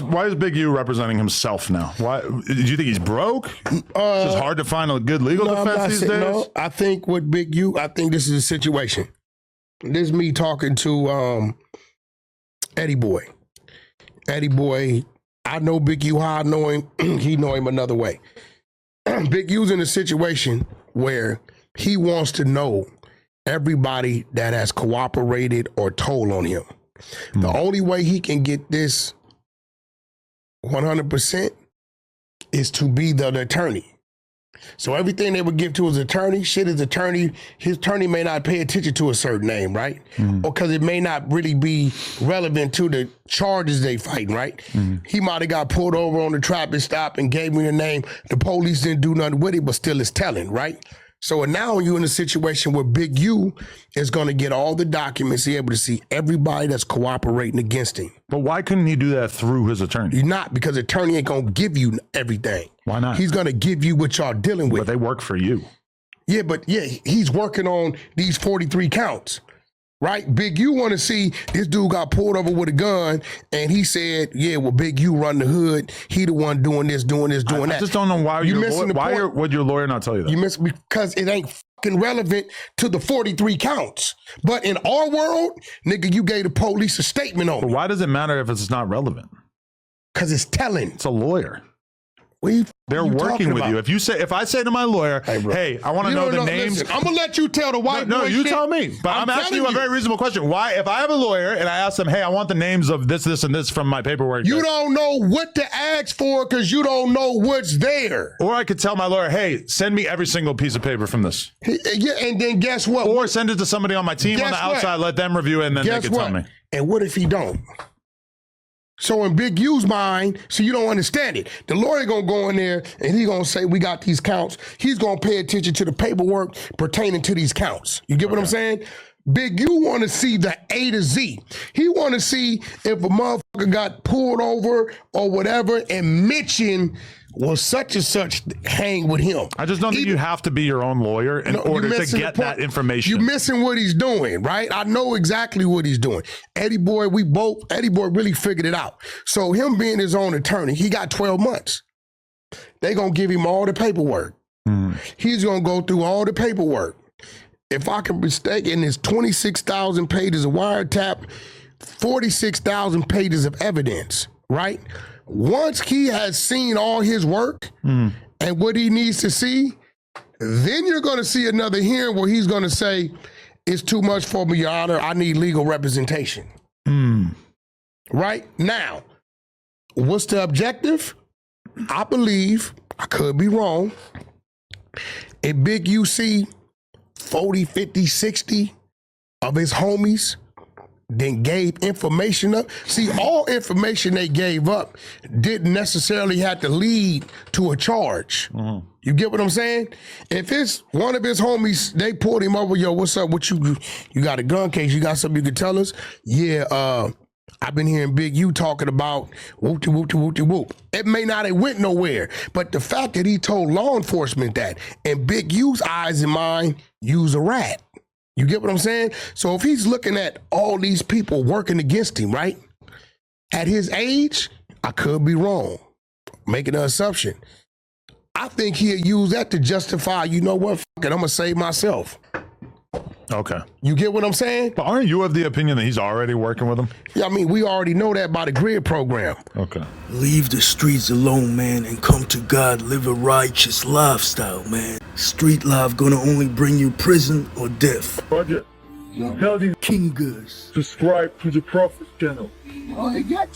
Why is Big U representing himself now? Why do you think he's broke? It's just hard to find a good legal defense these days. No, I think with Big U, I think this is a situation. This is me talking to Eddie Boy. Eddie Boy, I know Big U how I know him. He know him another way. Big U's in a situation where he wants to know everybody that has cooperated or told on him. The only way he can get this 100% is to be the attorney. So everything they would give to his attorney, his attorney may not pay attention to a certain name, right? Or because it may not really be relevant to the charges they fighting, right? He might have got pulled over on the traffic stop and gave me the name. The police didn't do nothing with it, but still it's telling, right? So now you're in a situation where Big U is going to get all the documents, he's able to see everybody that's cooperating against him. But why couldn't he do that through his attorney? You're not, because the attorney ain't going to give you everything. Why not? He's going to give you what y'all dealing with. But they work for you. Yeah, but he's working on these 43 counts, right? Big U want to see this dude got pulled over with a gun, and he said, yeah, well, Big U run the hood. He the one doing this, doing that. I just don't know why would your lawyer not tell you that? You miss because it ain't fucking relevant to the 43 counts. But in our world, nigga, you gave the police a statement on it. But why does it matter if it's not relevant? Because it's telling. It's a lawyer. They're working with you. If I say to my lawyer, hey, I want to know the names. Listen, I'm gonna let you tell the white boy you shit. tell me. But I'm asking you a very reasonable question. Why, if I have a lawyer and I ask them, hey, I want the names of this, and this from my paperwork. You don't know what to ask for because you don't know what's there. Or I could tell my lawyer, hey, send me every single piece of paper from this. Yeah, and then guess what? Or send it to somebody on my team on the outside, let them review it, and then they can tell me. And what if he don't? So in Big U's mind, so you don't understand it. The lawyer gonna go in there and he gonna say, we got these counts. He's gonna pay attention to the paperwork pertaining to these counts. You get what I'm saying? Big U wanna see the A to Z. He wanna see if a motherfucker got pulled over or whatever and mention, well, such and such hang with him. I just don't think you have to be your own lawyer in order to get that information. You're missing what he's doing, right? I know exactly what he's doing. Eddie Boy really figured it out. So him being his own attorney, he got 12 months. They gonna give him all the paperwork. He's gonna go through all the paperwork. If I can mistake, in his 26,000 pages of wiretap, 46,000 pages of evidence, right? Once he has seen all his work and what he needs to see, then you're going to see another hearing where he's going to say, it's too much for me, Your Honor. I need legal representation. Right? Now, what's the objective? I believe, I could be wrong, if Big U see 40, 50, 60 of his homies then gave information up. See, all information they gave up didn't necessarily have to lead to a charge. You get what I'm saying? If it's one of his homies, they pulled him over, yo, what's up? What you got a gun case? You got something you can tell us? Yeah, I've been hearing Big U talking about whoop-de, whoop-de, whoop-de, whoop. It may not have went nowhere, but the fact that he told law enforcement that, and Big U's eyes and mind, use a rat. You get what I'm saying? So if he's looking at all these people working against him, right? At his age, I could be wrong, making an assumption. I think he'll use that to justify, you know what, fuck it, I'm gonna save myself. Okay. You get what I'm saying? But aren't you of the opinion that he's already working with them? Yeah, I mean, we already know that by the GRID program. Okay. Leave the streets alone, man, and come to God. Live a righteous lifestyle, man. Street life gonna only bring you prison or death. Roger. Tell these King Gus. subscribe to the Prophet channel. Oh, they got you.